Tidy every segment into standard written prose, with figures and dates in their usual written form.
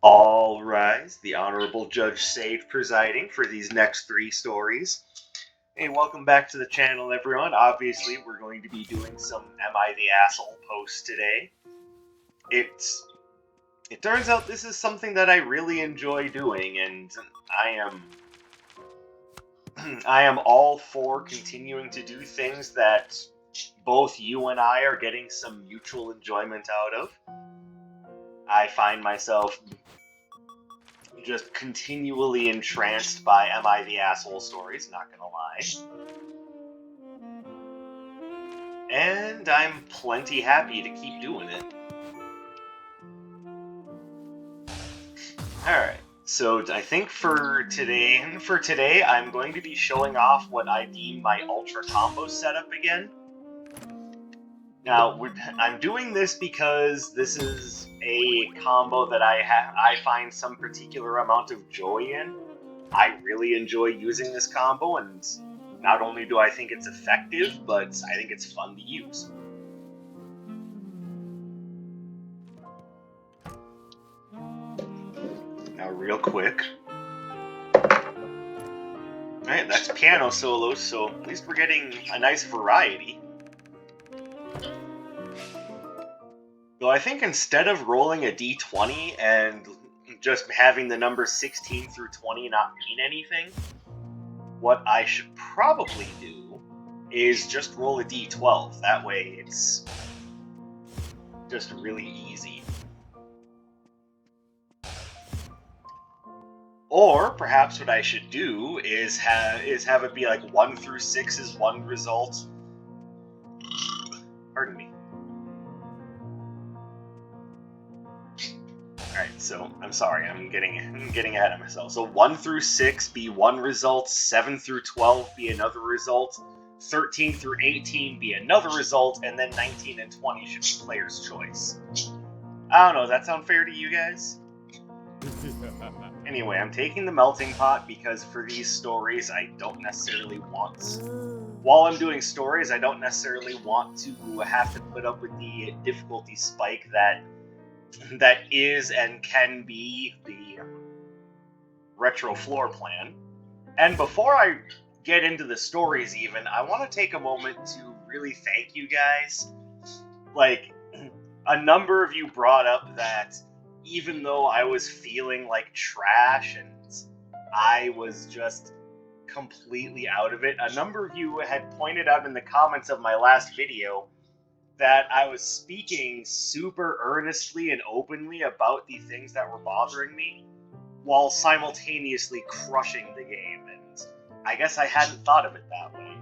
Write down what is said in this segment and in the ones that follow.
All rise. The Honorable Judge Sage presiding for these next three stories. Hey, welcome back to the channel, everyone. Obviously, we're going to be doing some Am I the Asshole posts today. It turns out this is something that I really enjoy doing, and I am I am all for continuing to do things that both you and I are getting some mutual enjoyment out of. I find myself just continually entranced by Am I the Asshole stories, not gonna lie. And I'm plenty happy to keep doing it. Alright, so I think for today, I'm going to be showing off what I deem my Ultra Combo setup again. Now, I'm doing this because this is a combo that I find some particular amount of joy in. I really enjoy using this combo, and not only do I think it's effective, but I think it's fun to use. Now, real quick. Alright, that's piano solos, so at least we're getting a nice variety. Though I think instead of rolling a d20 and just having the numbers 16 through 20 not mean anything, what I should probably do is just roll a d12. That way it's just really easy. Or perhaps what I should do is have it be like 1 through 6 is one result. Pardon me. Alright, so I'm sorry, I'm getting ahead of myself. So 1 through 6 be one result, 7 through 12 be another result, 13 through 18 be another result, and then 19 and 20 should be player's choice. I don't know, does that sound fair to you guys? Anyway, I'm taking the melting pot because for these stories I don't necessarily want... While I'm doing stories, I don't necessarily want to have to put up with the difficulty spike that is and can be the retro floor plan. And before I get into the stories even, I want to take a moment to really thank you guys. Like, a number of you brought up that even though I was feeling like trash and I was just completely out of it, a number of you had pointed out in the comments of my last video that I was speaking super earnestly and openly about the things that were bothering me, while simultaneously crushing the game, and I guess I hadn't thought of it that way.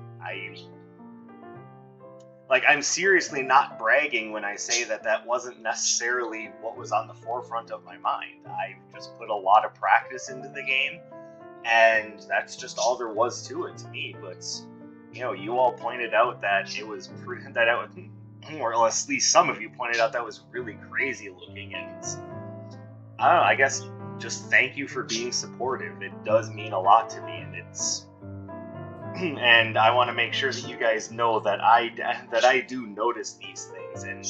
I'm seriously not bragging when I say that that wasn't necessarily what was on the forefront of my mind. I just put a lot of practice into the game, and that's just all there was to it to me, but, you all pointed out that it was or at least some of you pointed out that was really crazy looking, and I don't know, I guess just thank you for being supportive. It does mean a lot to me, and and I want to make sure that you guys know that I do notice these things, and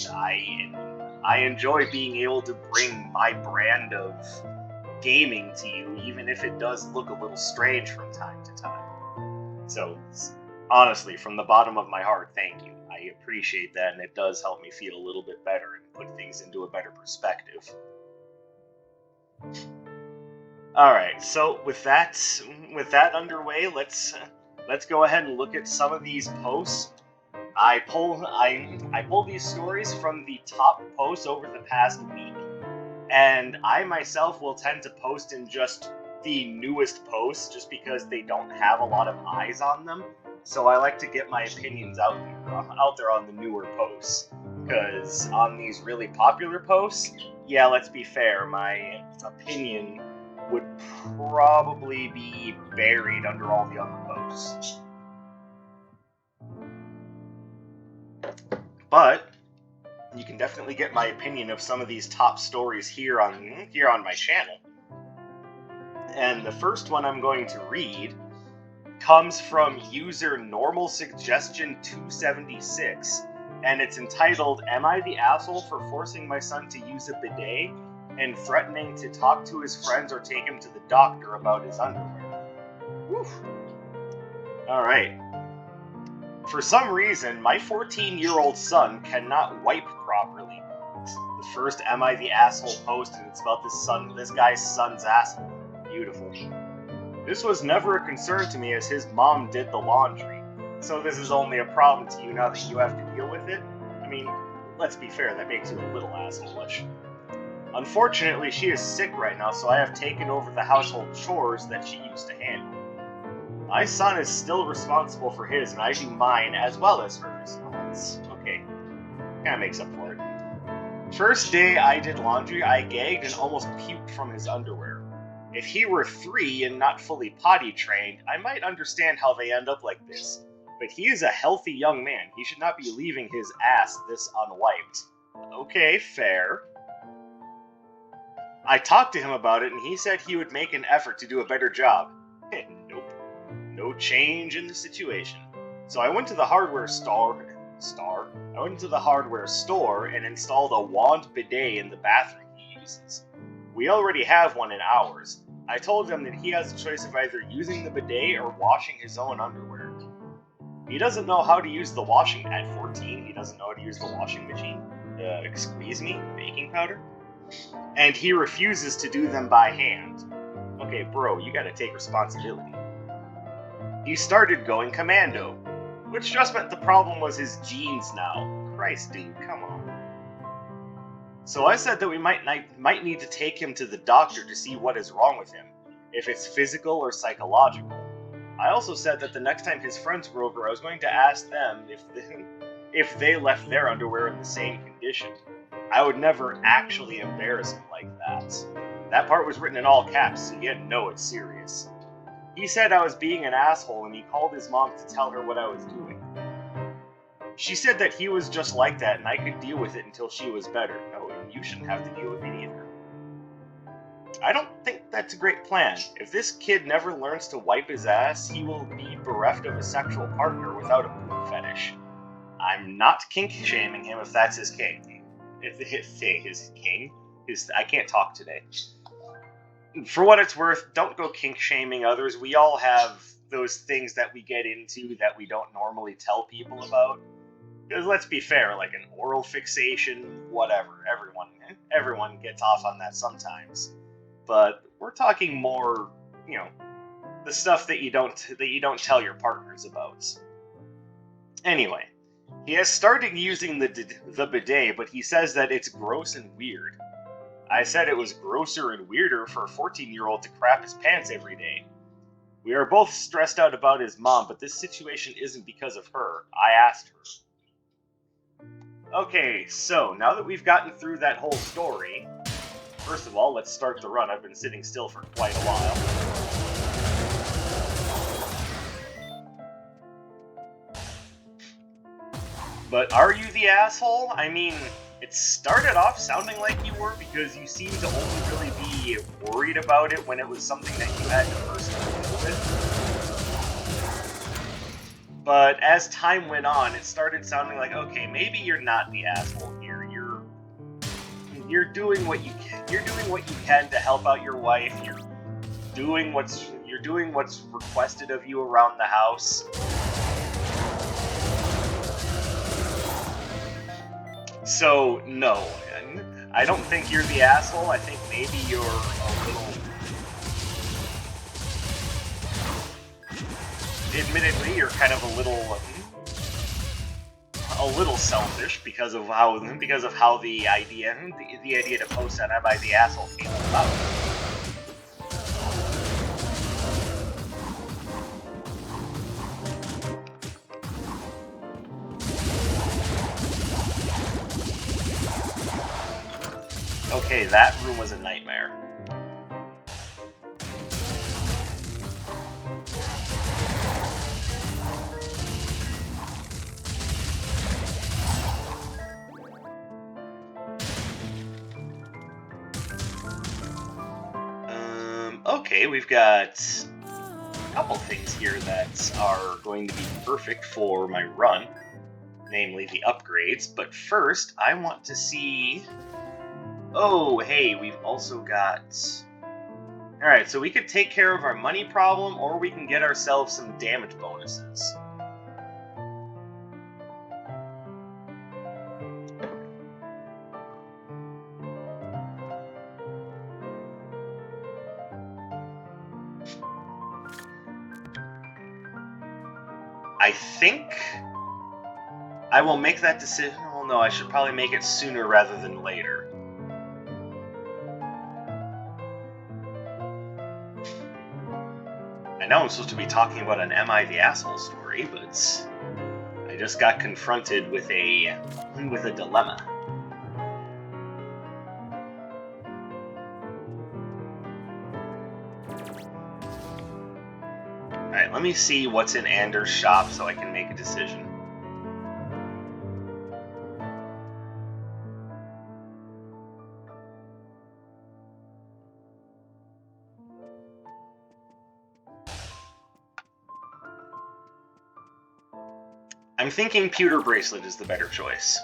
I enjoy being able to bring my brand of gaming to you, even if it does look a little strange from time to time. So, honestly, from the bottom of my heart, thank you. I appreciate that, and it does help me feel a little bit better and put things into a better perspective. Alright, so with that underway, let's go ahead and look at some of these posts. I pull these stories from the top posts over the past week, and I myself will tend to post in just the newest posts just because they don't have a lot of eyes on them. So I like to get my opinions out there on the newer posts, because on these really popular posts, yeah, let's be fair, my opinion would probably be buried under all the other posts. But you can definitely get my opinion of some of these top stories here on my channel. And the first one I'm going to read comes from user Normal Suggestion 276, and it's entitled, "Am I the asshole for forcing my son to use a bidet?" and threatening to talk to his friends or take him to the doctor about his underwear. Whew. Alright. For some reason, my 14-year-old son cannot wipe properly. The first Am I the Asshole post, and it's about this guy's son's asshole. Beautiful. This was never a concern to me as his mom did the laundry. So this is only a problem to you now that you have to deal with it? I mean, let's be fair, that makes you a little asshole-ish. Unfortunately, she is sick right now, so I have taken over the household chores that she used to handle. My son is still responsible for his, and I do mine as well as hers. Oh, it's okay. Kinda makes up for it. First day I did laundry, I gagged and almost puked from his underwear. If he were 3 and not fully potty trained, I might understand how they end up like this. But he is a healthy young man. He should not be leaving his ass this unwiped. Okay, fair. I talked to him about it, and he said he would make an effort to do a better job. Nope. No change in the situation. So I went to the hardware store. I went to the hardware store and installed a wand bidet in the bathroom he uses. We already have one in ours. I told him that he has a choice of either using the bidet or washing his own underwear. He doesn't know how to use the washing at 14. He doesn't know how to use the washing machine. Excuse me, baking powder? And he refuses to do them by hand. Okay, bro, you gotta take responsibility. He started going commando, which just meant the problem was his genes now. Christ, dude, come on. So I said that we might need to take him to the doctor to see what is wrong with him, if it's physical or psychological. I also said that the next time his friends were over, I was going to ask them if they left their underwear in the same condition. I would never actually embarrass him like that. That part was written in all caps, so you had to know it's serious. He said I was being an asshole, and he called his mom to tell her what I was doing. She said that he was just like that, and I could deal with it until she was better. No, and you shouldn't have to deal with it either. I don't think that's a great plan. If this kid never learns to wipe his ass, he will be bereft of a sexual partner without a poop fetish. I'm not kink-shaming him if that's his king. I can't talk today. For what it's worth, don't go kink-shaming others. We all have those things that we get into that we don't normally tell people about. Because let's be fair, like an oral fixation, whatever, everyone gets off on that sometimes. But we're talking more, the stuff that you don't tell your partners about. Anyway, he has started using the bidet, but he says that it's gross and weird. I said it was grosser and weirder for a 14-year-old to crap his pants every day. We are both stressed out about his mom, but this situation isn't because of her. I asked her. Okay, so now that we've gotten through that whole story, first of all, let's start the run. I've been sitting still for quite a while. But are you the asshole? I mean, it started off sounding like you were because you seemed to only really be worried about it when it was something that you had to personally deal with. But as time went on, it started sounding like, okay, maybe you're not the asshole here. You're doing what you can. You're doing what you can to help out your wife. You're doing what's requested of you around the house. So no, I don't think you're the asshole. I think maybe you're a little. Admittedly, you're kind of a little selfish because of how the idea to post on Am I the Asshole came about. Okay, that room was a nightmare. Okay, we've got a couple things here that are going to be perfect for my run, namely the upgrades, but first I want to see... Oh, hey, we've also got... Alright, so we could take care of our money problem, or we can get ourselves some damage bonuses. I think I will make that decision. Oh no, I should probably make it sooner rather than later. I know I'm supposed to be talking about an Am I the Asshole story, but I just got confronted with a dilemma. Alright, let me see what's in Anders' shop so I can make a decision. I'm thinking pewter bracelet is the better choice.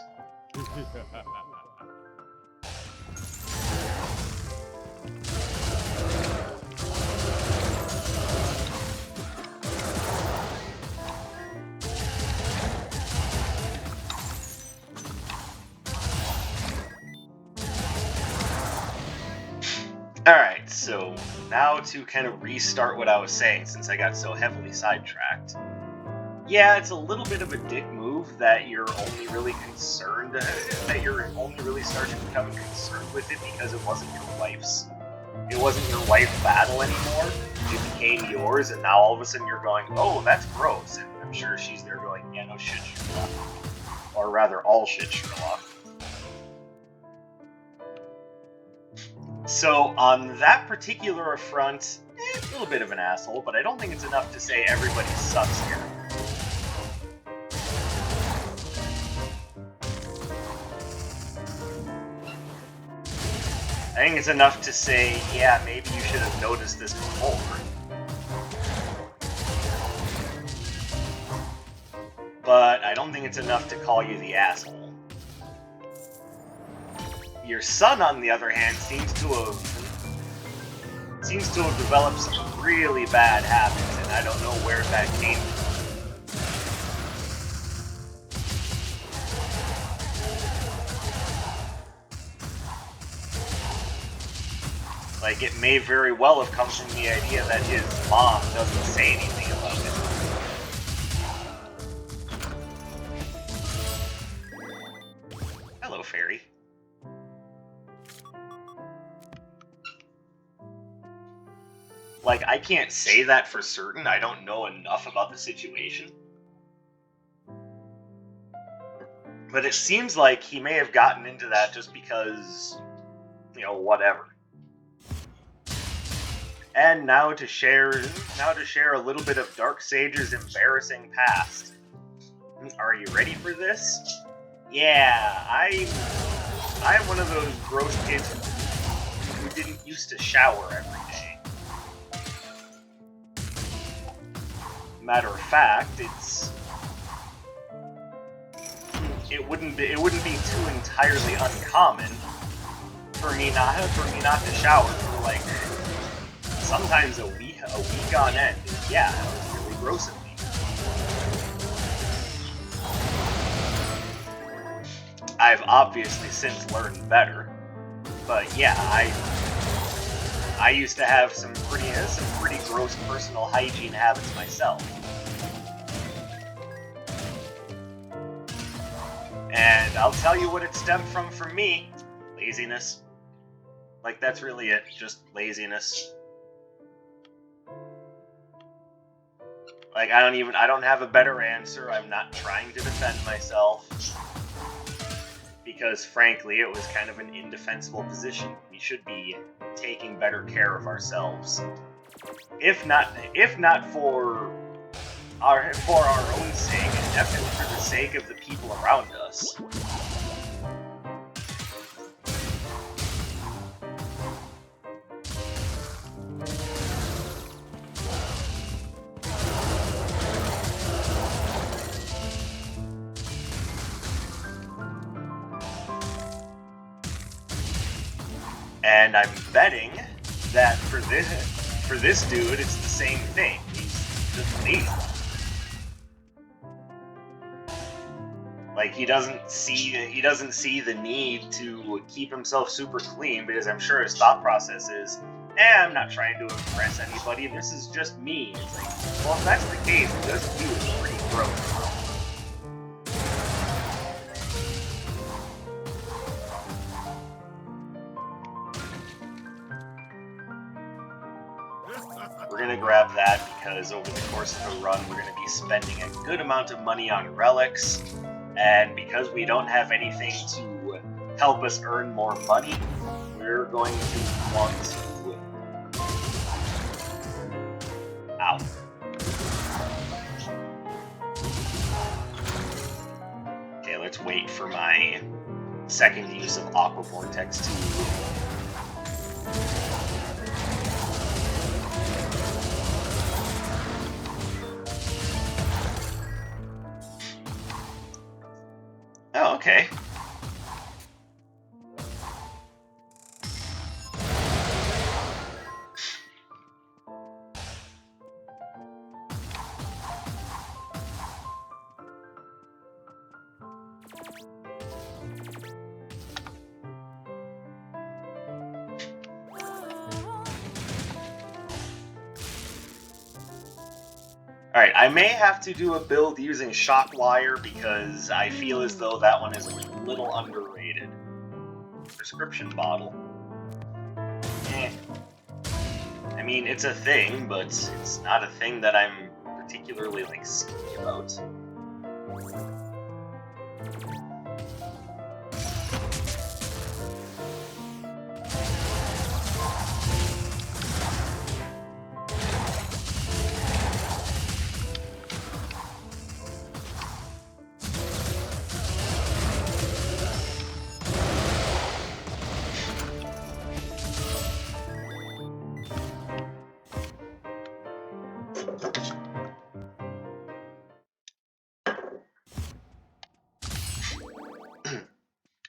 Alright, so now to kind of restart what I was saying since I got so heavily sidetracked. Yeah, it's a little bit of a dick move that you're only really concerned, that you're only really starting to become concerned with it because it wasn't your wife's battle anymore. It became yours, and now all of a sudden you're going, oh, that's gross, and I'm sure she's there going, yeah, no shit, Sherlock. Or rather, all shit, Sherlock. So, on that particular affront, a little bit of an asshole, but I don't think it's enough to say everybody sucks here. I think it's enough to say, yeah, maybe you should have noticed this before. But I don't think it's enough to call you the asshole. Your son, on the other hand, seems to have developed some really bad habits, and I don't know where that came from. Like, it may very well have come from the idea that his mom doesn't say anything about it. Hello, Fairy. Like, I can't say that for certain. I don't know enough about the situation. But it seems like he may have gotten into that just because, you know, whatever. And now to share a little bit of Darksager's embarrassing past. Are you ready for this? Yeah, I'm one of those gross kids who didn't used to shower every day. Matter of fact, it wouldn't be too entirely uncommon for me not to shower for like sometimes a week on end. Yeah, that was really gross of me. I've obviously since learned better, but yeah, I used to have some pretty gross personal hygiene habits myself. And I'll tell you what it stemmed from for me. Laziness. Like, that's really it. Just laziness. Like, I don't have a better answer. I'm not trying to defend myself. Because, frankly, it was kind of an indefensible position. We should be taking better care of ourselves. If not for our own sake, and definitely for the sake of the people around us. And I'm betting that for this dude, it's the same thing. He's just lazy. Like, he doesn't see the need to keep himself super clean, because I'm sure his thought process is, I'm not trying to impress anybody, this is just me. It's like, well, if that's the case, this dude is pretty gross. We're gonna grab that because over the course of the run, we're gonna be spending a good amount of money on relics, and because we don't have anything to help us earn more money, we're going to want to... Ow. Okay, let's wait for my second use of Aqua Vortex to... Oh, okay. Alright, I may have to do a build using Shock Wire because I feel as though that one is a little underrated. Prescription bottle. Eh. I mean, it's a thing, but it's not a thing that I'm particularly, like, skippy about.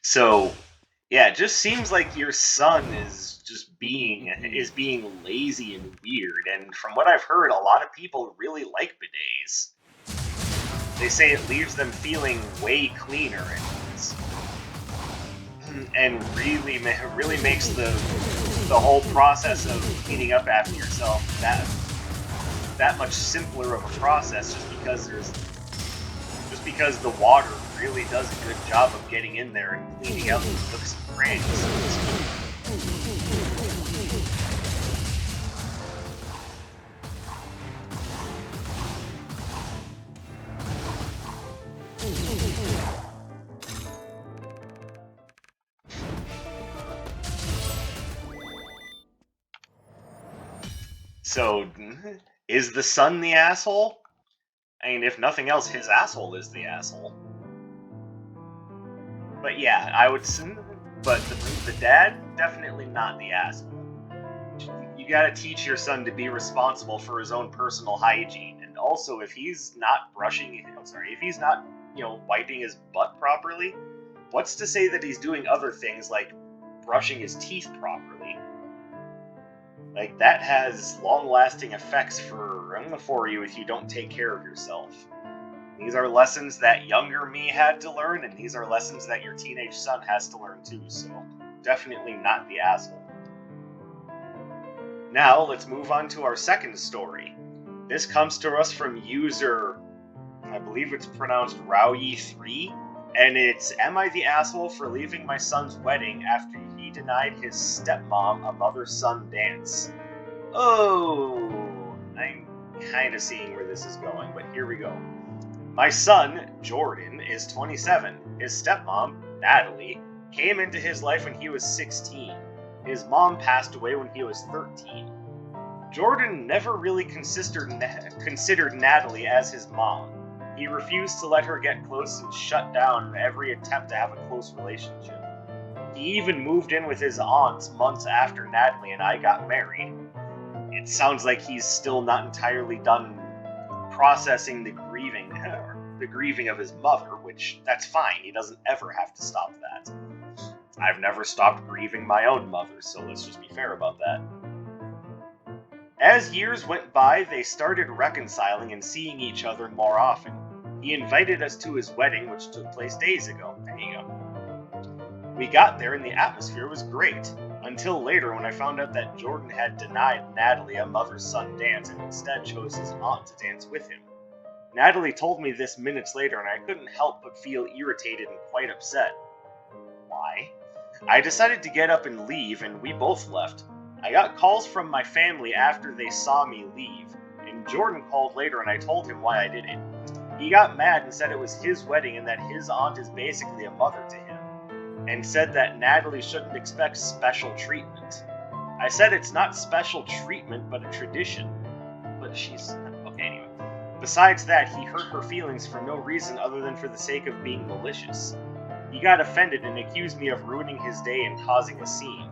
So, yeah, it just seems like your son is just being lazy and weird, and from what I've heard, a lot of people really like bidets. They say it leaves them feeling way cleaner and really makes the whole process of cleaning up after yourself that much simpler of a process, just because the water really does a good job of getting in there and cleaning out those nooks and crannies. So, is the son the asshole? I mean, if nothing else, his asshole is the asshole. But yeah, I would... But the dad, definitely not the asshole. You gotta teach your son to be responsible for his own personal hygiene. And also, if he's not if he's not, wiping his butt properly, what's to say that he's doing other things like brushing his teeth properly? Like, that has long-lasting effects for you if you don't take care of yourself. These are lessons that younger me had to learn, and these are lessons that your teenage son has to learn too, so definitely not the asshole. Now, let's move on to our second story. This comes to us from user, I believe it's pronounced Rauyi3, and it's, am I the asshole for leaving my son's wedding after he denied his stepmom a mother-son dance? Oh, I'm kind of seeing where this is going, but here we go. My son, Jordan, is 27. His stepmom, Natalie, came into his life when he was 16. His mom passed away when he was 13. Jordan never really considered Natalie as his mom. He refused to let her get close and shut down every attempt to have a close relationship. He even moved in with his aunts months after Natalie and I got married. It sounds like he's still not entirely done processing the grieving of his mother, which, that's fine. He doesn't ever have to stop that. I've never stopped grieving my own mother, so let's just be fair about that. As years went by, they started reconciling and seeing each other more often. He invited us to his wedding, which took place days ago. There you go. We got there and the atmosphere was great, until later when I found out that Jordan had denied Natalie a mother-son dance and instead chose his aunt to dance with him. Natalie told me this minutes later and I couldn't help but feel irritated and quite upset. Why? I decided to get up and leave and we both left. I got calls from my family after they saw me leave, and Jordan called later and I told him why I did it. He got mad and said it was his wedding and that his aunt is basically a mother to him, and said that Natalie shouldn't expect special treatment. I said it's not special treatment but a tradition. But she's... okay, anyway. Besides that, he hurt her feelings for no reason other than for the sake of being malicious. He got offended and accused me of ruining his day and causing a scene.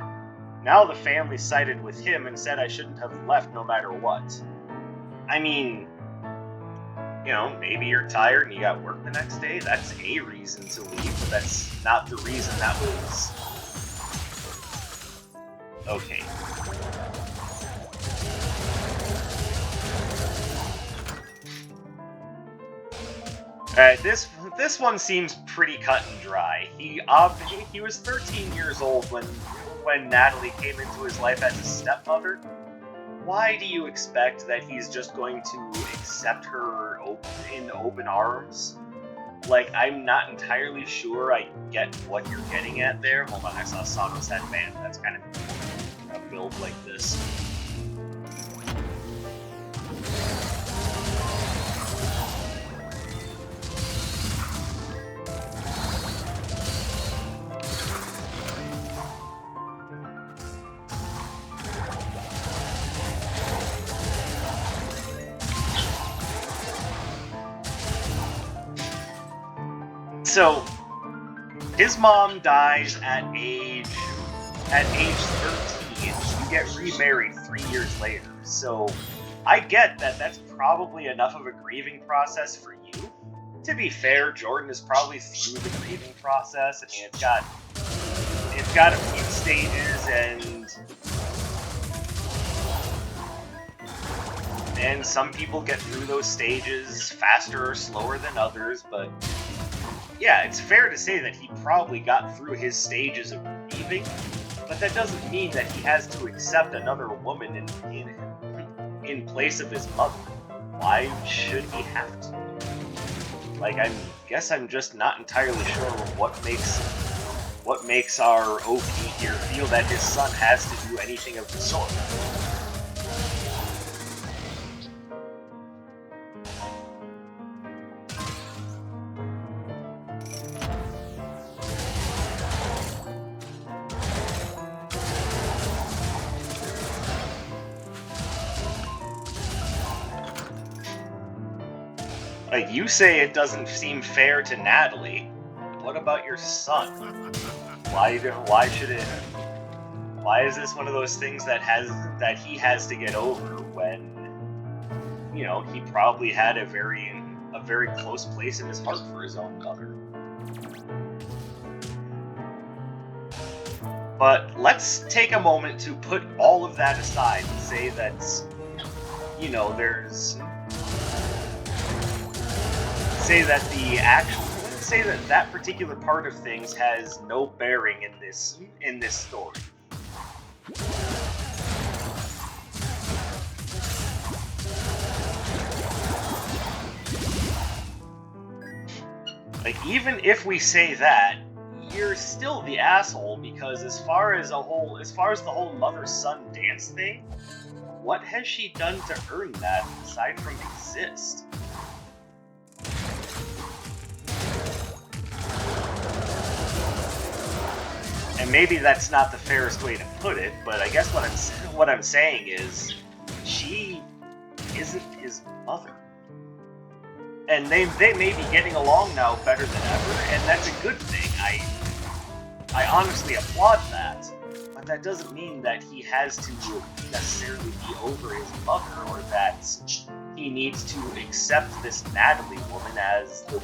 Now the family sided with him and said I shouldn't have left no matter what. I mean, you know, maybe you're tired and you got work the next day. That's a reason to leave, but that's not the reason that was... okay. Alright, this one seems pretty cut and dry. He was 13 years old when Natalie came into his life as a stepmother. Why do you expect that he's just going to accept her in open arms? Like, I'm not entirely sure I get what you're getting at there. Hold on, I saw Sano's headband. That's kind of a build like this. So, his mom dies at age 13. You get remarried 3 years later. So, I get that that's probably enough of a grieving process for you. To be fair, Jordan is probably through the grieving process. I mean, it's got a few stages, and some people get through those stages faster or slower than others, but yeah, it's fair to say that he probably got through his stages of grieving, but that doesn't mean that he has to accept another woman in place of his mother. Why should he have to? Like, I guess I'm just not entirely sure what makes our OP here feel that his son has to do anything of the sort. Like, you say it doesn't seem fair to Natalie. What about your son? Why is this one of those things that he has to get over when, you know, he probably had a very close place in his heart for his own mother? But let's take a moment to put all of that aside and say that, you know, say that that particular part of things has no bearing in this story. Like, even if we say that, you're still the asshole, because as far as the whole mother-son dance thing, what has she done to earn that aside from exist? And maybe that's not the fairest way to put it, but I guess what I'm saying is, she isn't his mother. And they may be getting along now better than ever, and that's a good thing. I honestly applaud that, but that doesn't mean that he has to necessarily be over his mother, or that he needs to accept this Natalie woman as the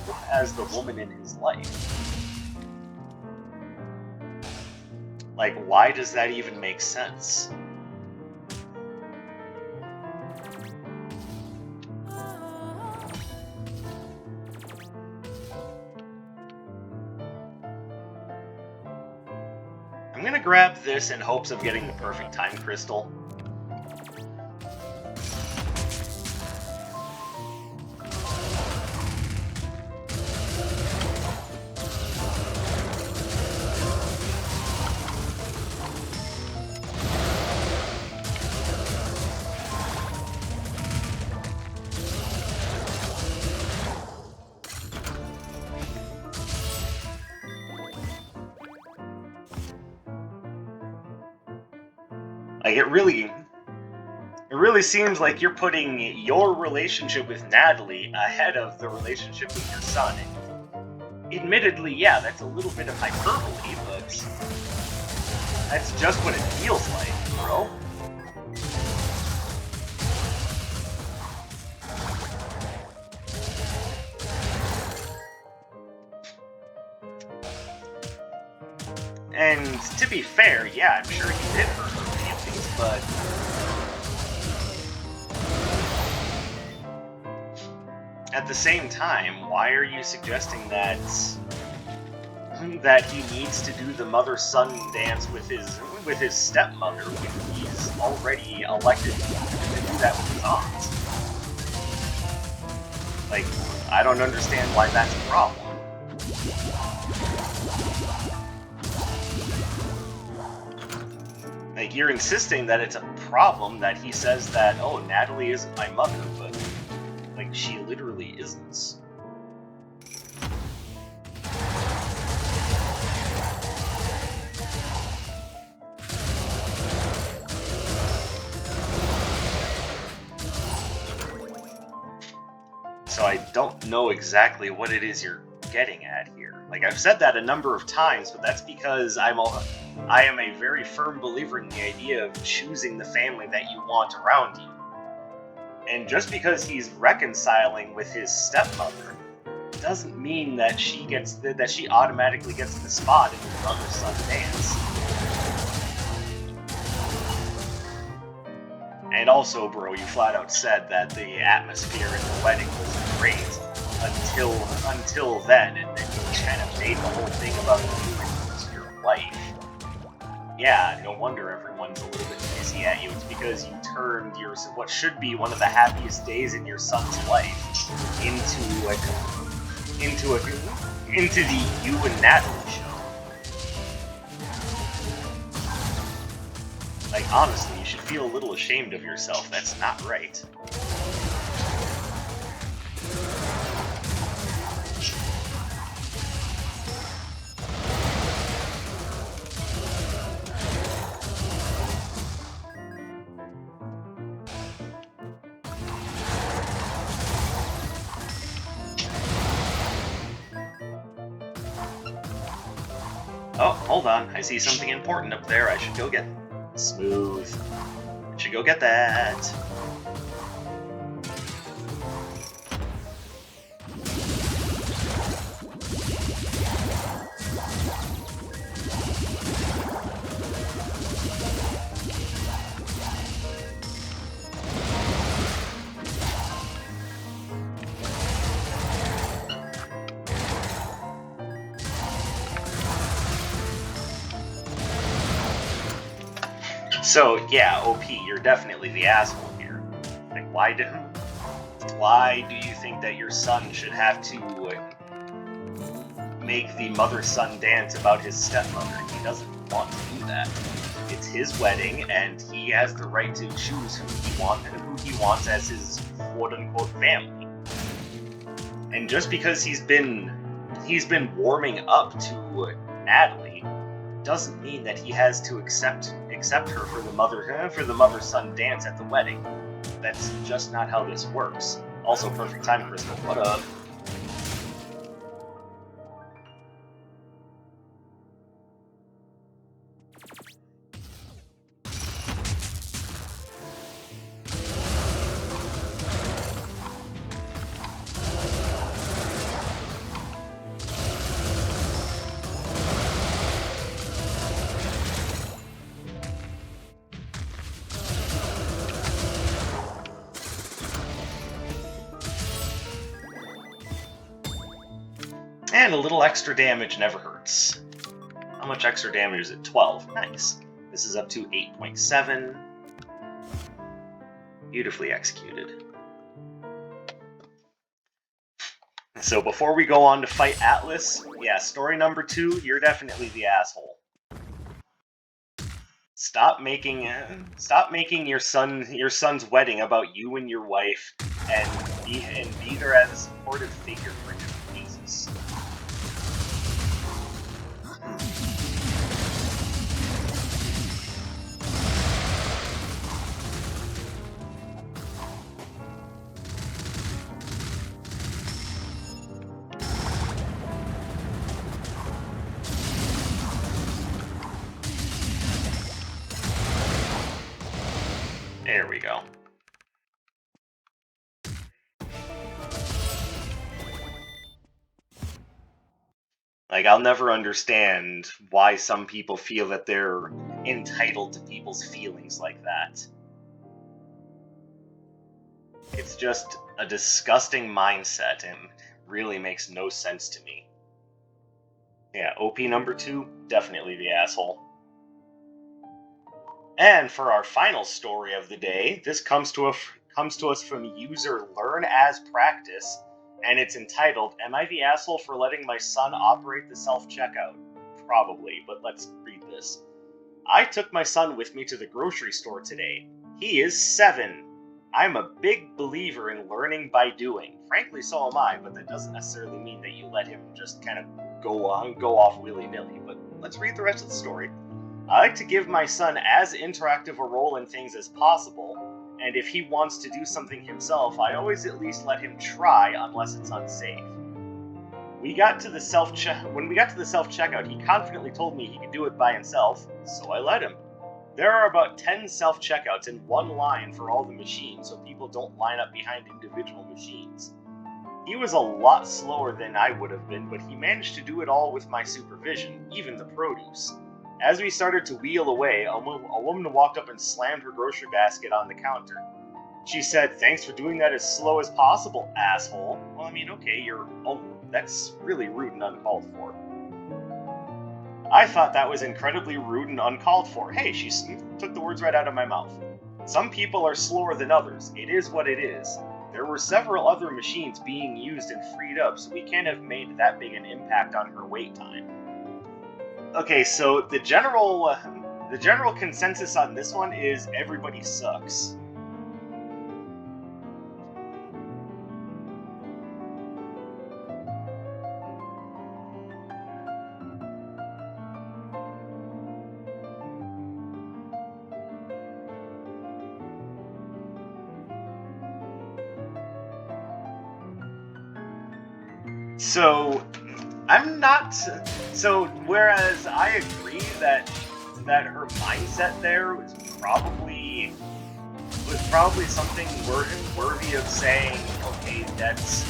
woman in his life. Like, why does that even make sense? I'm gonna grab this in hopes of getting the perfect time crystal. Like, it really seems like you're putting your relationship with Natalie ahead of the relationship with your son. And admittedly, yeah, that's a little bit of hyperbole, but that's just what it feels like, bro. And to be fair, yeah, I'm sure he did hurt her feelings, but at the same time, why are you suggesting that he needs to do the mother-son dance with his stepmother when he's already elected to do that with his aunt? Like, I don't understand why that's a problem. Like, you're insisting that it's a problem that he says that, oh, Natalie isn't my mother, but, like, she literally isn't. So I don't know exactly what it is you're getting at here. Like, I've said that a number of times, but that's because I am a very firm believer in the idea of choosing the family that you want around you. And just because he's reconciling with his stepmother doesn't mean that she automatically gets the spot in his mother-son dance. And also, bro, you flat out said that the atmosphere in the wedding was great until then, and then you kind of made the whole thing about you and your wife. Yeah, no wonder everyone's a little bit pissy at you. It's because you turned what should be one of the happiest days in your son's life into the you and Natalie show. Like, honestly, you should feel a little ashamed of yourself. That's not right. Oh, hold on. I see something important up there. I should go get smooth. I should go get that. So, yeah, OP, you're definitely the asshole here. Like, why do you think that your son should have to make the mother-son dance about his stepmother? He doesn't want to do that. It's his wedding, and he has the right to choose who he wants as his quote-unquote family. And just because he's been warming up to Natalie doesn't mean that he has to accept her for the mother-son dance at the wedding. That's just not how this works. Also, perfect time, Crystal. What up? And a little extra damage never hurts. How much extra damage is it? 12. Nice. This is up to 8.7. Beautifully executed. So before we go on to fight Atlas, yeah, story number 2, you're definitely the asshole. Stop making your son's wedding about you and your wife, and be there as a supportive figure for him. Jesus. There we go. Like, I'll never understand why some people feel that they're entitled to people's feelings like that. It's just a disgusting mindset and really makes no sense to me. Yeah, OP number 2, definitely the asshole. And for our final story of the day, this comes to us from user Learn As Practice, and it's entitled, "Am I the asshole for letting my son operate the self-checkout?" Probably, but let's read this. "I took my son with me to the grocery store today. He is 7. I'm a big believer in learning by doing. Frankly, so am I, but that doesn't necessarily mean that you let him just kind of go off willy-nilly. But let's read the rest of the story. I like to give my son as interactive a role in things as possible, and if he wants to do something himself, I always at least let him try unless it's unsafe. When we got to the self-checkout, he confidently told me he could do it by himself, so I let him. There are about 10 self-checkouts in one line for all the machines, so people don't line up behind individual machines. He was a lot slower than I would have been, but he managed to do it all with my supervision, even the produce. As we started to wheel away, a woman walked up and slammed her grocery basket on the counter. She said, "Thanks for doing that as slow as possible, asshole." Well, I mean, okay, that's really rude and uncalled for. I thought that was incredibly rude and uncalled for. Hey, she took the words right out of my mouth. Some people are slower than others. It is what it is. There were several other machines being used and freed up, so we can't have made that big an impact on her wait time. Okay, so the general consensus on this one is everybody sucks. Whereas I agree that her mindset there was probably something worthy of saying, okay, that's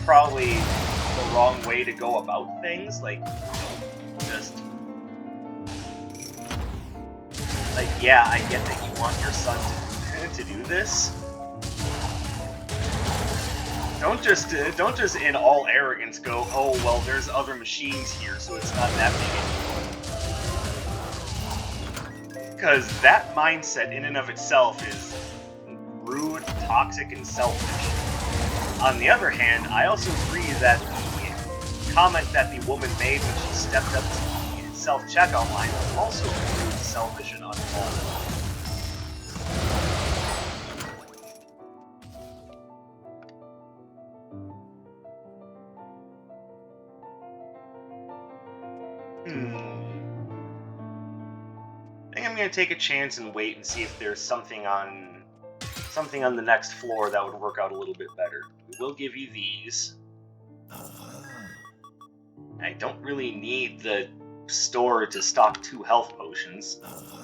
probably the wrong way to go about things. Like, just like, yeah, I get that you want your son to do this. Don't just in all arrogance go, "Oh, well, there's other machines here, so it's not that big anymore." Because that mindset in and of itself is rude, toxic, and selfish. On the other hand, I also agree that the comment that the woman made when she stepped up to the self-checkout line was also rude, selfish, and uncalled for. I think I'm gonna take a chance and wait and see if there's something on the next floor that would work out a little bit better. We will give you these. I don't really need the store to stock 2 health potions,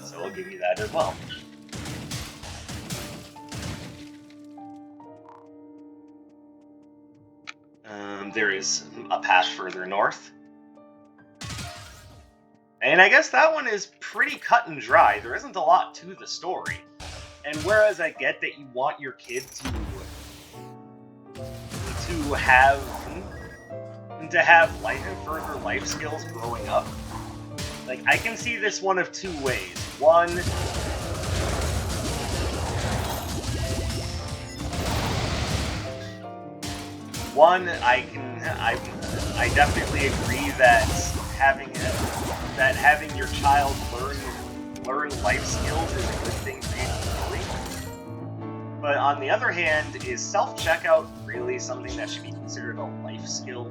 so I'll give you that as well. There is a path further north. And I guess that one is pretty cut and dry. There isn't a lot to the story. And whereas I get that you want your kid to to have further life skills growing up. Like, I can see this one of two ways. One, I definitely agree that having your child learn life skills is a good thing for you to do. But on the other hand, is self-checkout really something that should be considered a life skill?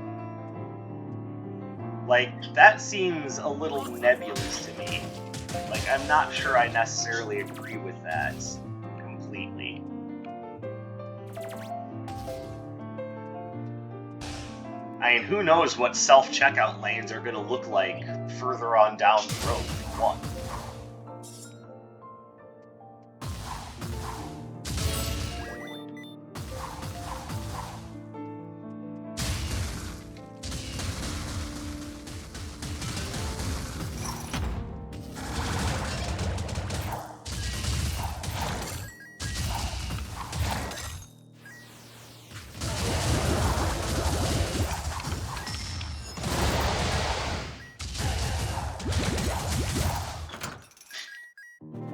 Like, that seems a little nebulous to me. Like, I'm not sure I necessarily agree with that completely. I mean, who knows what self-checkout lanes are going to look like further on down the road, one.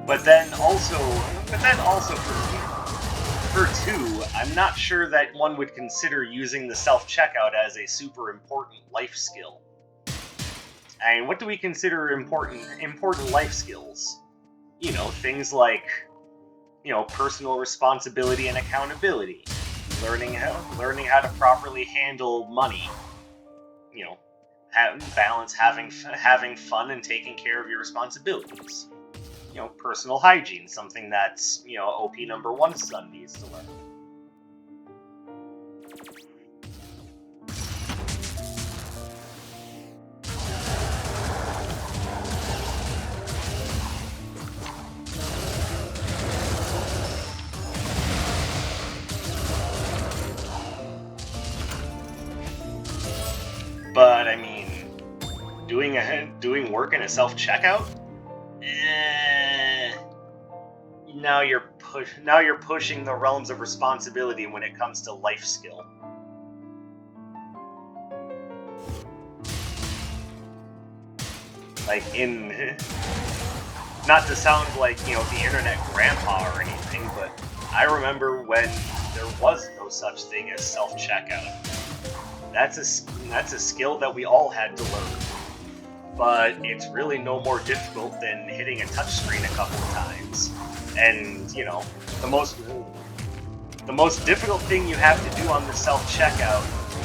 But then also for two, I'm not sure that one would consider using the self-checkout as a super important life skill. I mean, what do we consider important life skills? You know, things like, you know, personal responsibility and accountability, learning how to properly handle money, you know, balance having fun and taking care of your responsibilities. You know, personal hygiene, something that's, you know, OP number 1's son needs to learn. But I mean, doing work in a self-checkout? Now you're pushing the realms of responsibility when it comes to life skill. Like, not to sound like, you know, the internet grandpa or anything, but I remember when there was no such thing as self-checkout. That's a skill that we all had to learn. But it's really no more difficult than hitting a touchscreen a couple of times. And, you know, the most difficult thing you have to do on the self-checkout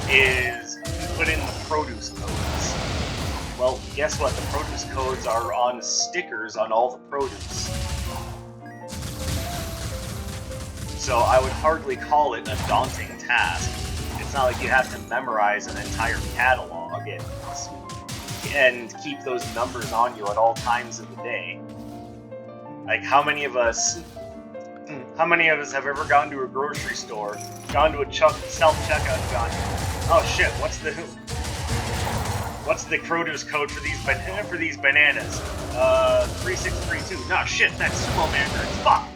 is put in the produce codes. Well, guess what? The produce codes are on stickers on all the produce. So I would hardly call it a daunting task. It's not like you have to memorize an entire catalog and keep those numbers on you at all times of the day. Like, how many of us have ever gone to a grocery store, gone to a self-checkout, and gone, oh shit, what's the produce code for these bananas? 3632. No shit, that's Sumo Mandarins. Fuck.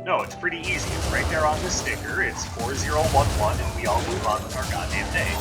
No, it's pretty easy. It's right there on the sticker. It's 4011, and we all move on with our goddamn day.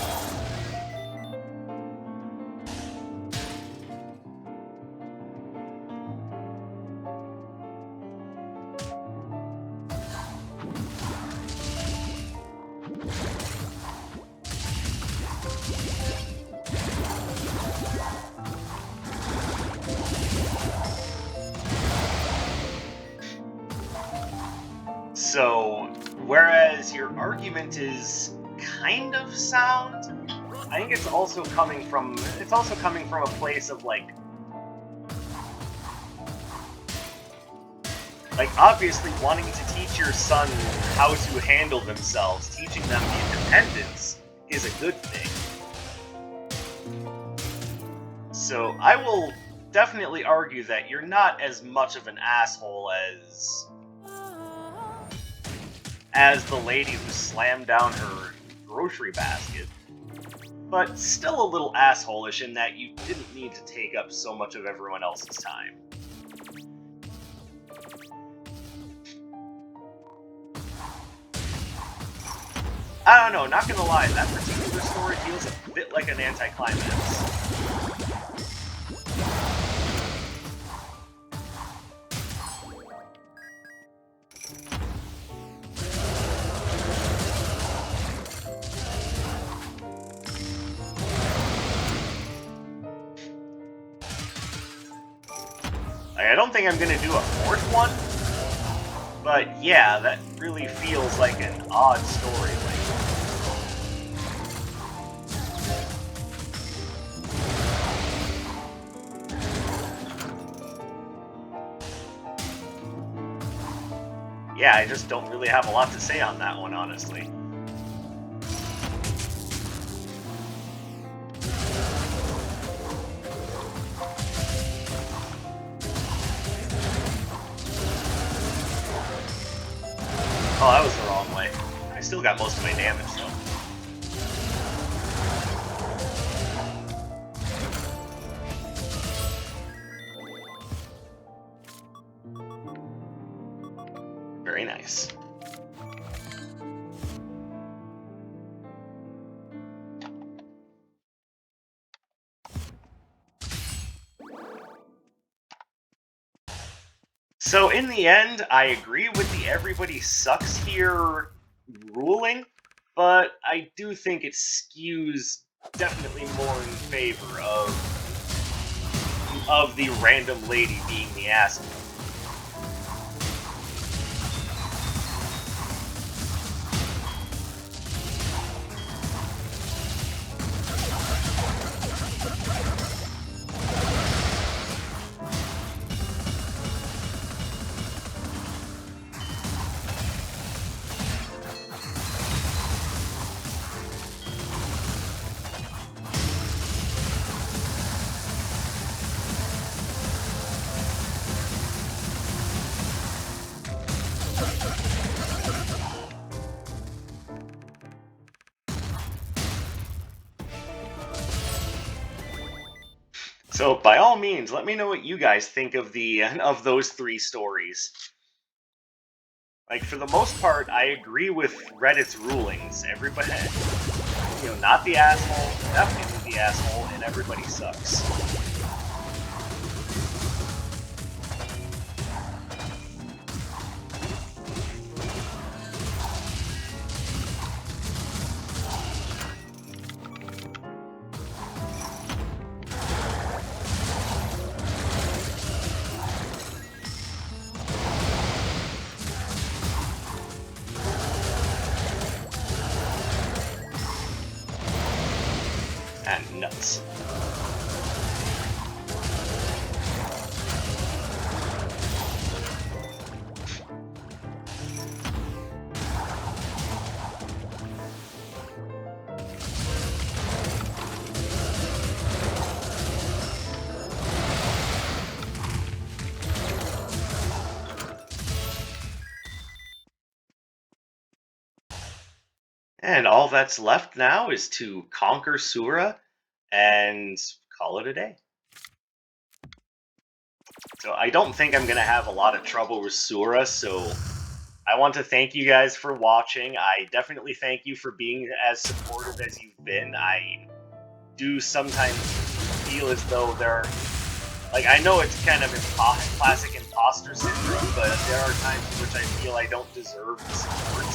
So, whereas your argument is kind of sound, I think it's also coming from a place of like obviously wanting to teach your son how to handle themselves, teaching them independence is a good thing. So I will definitely argue that you're not as much of an asshole as the lady who slammed down her grocery basket, but still a little asshole-ish in that you didn't need to take up so much of everyone else's time. I don't know, not gonna lie, that particular story feels a bit like an anticlimax. I don't think I'm gonna do a fourth one, but yeah, that really feels like an odd story. Yeah, I just don't really have a lot to say on that one, honestly. Oh, that was the wrong way. I still got most of my damage, though. Very nice. So in the end, I agree with the everybody sucks here ruling, but I do think it skews definitely more in favor of the random lady being the asshole. So by all means, let me know what you guys think of those three stories. Like, for the most part, I agree with Reddit's rulings. Everybody, not the asshole, definitely the asshole, and everybody sucks. And nuts. And all that's left now is to conquer Sura and call it a day. So I don't think I'm going to have a lot of trouble with Sura, so I want to thank you guys for watching. I definitely thank you for being as supportive as you've been. I do sometimes feel as though I know it's kind of classic imposter syndrome, but there are times in which I feel I don't deserve the support.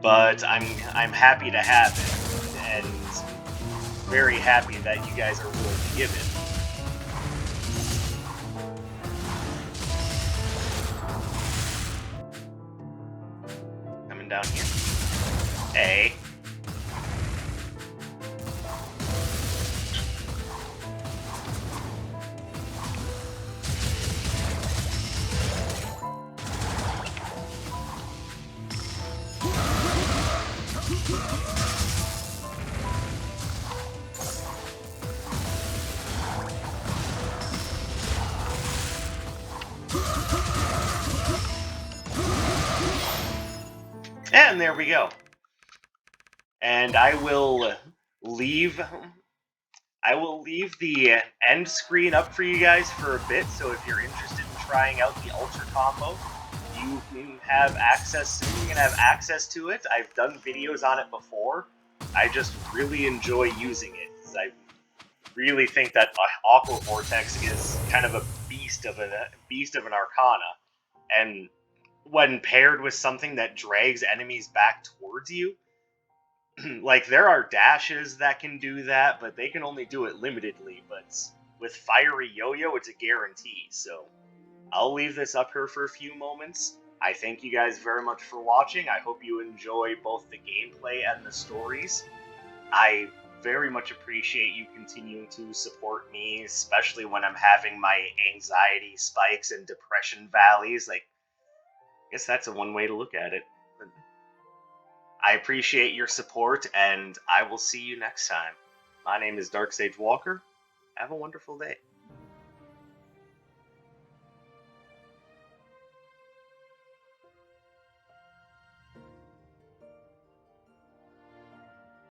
But I'm happy to have it, and very happy that you guys are willing to give it. Coming down here. A. And there we go. And I will leave I will leave the end screen up for you guys for a bit, so if you're interested in trying out the Ultra Combo, you can have access to it. I've done videos on it before. I just really enjoy using it, because I really think that Aqua Vortex is kind of a beast of an Arcana, and when paired with something that drags enemies back towards you, like, there are dashes that can do that, but they can only do it limitedly. But with Fiery Yo-Yo, it's a guarantee. So I'll leave this up here for a few moments. I thank you guys very much for watching. I hope you enjoy both the gameplay and the stories. I very much appreciate you continuing to support me, especially when I'm having my anxiety spikes and depression valleys. Like, I guess that's a one way to look at it. I appreciate your support, and I will see you next time. My name is Dark Sage Walker. Have a wonderful day.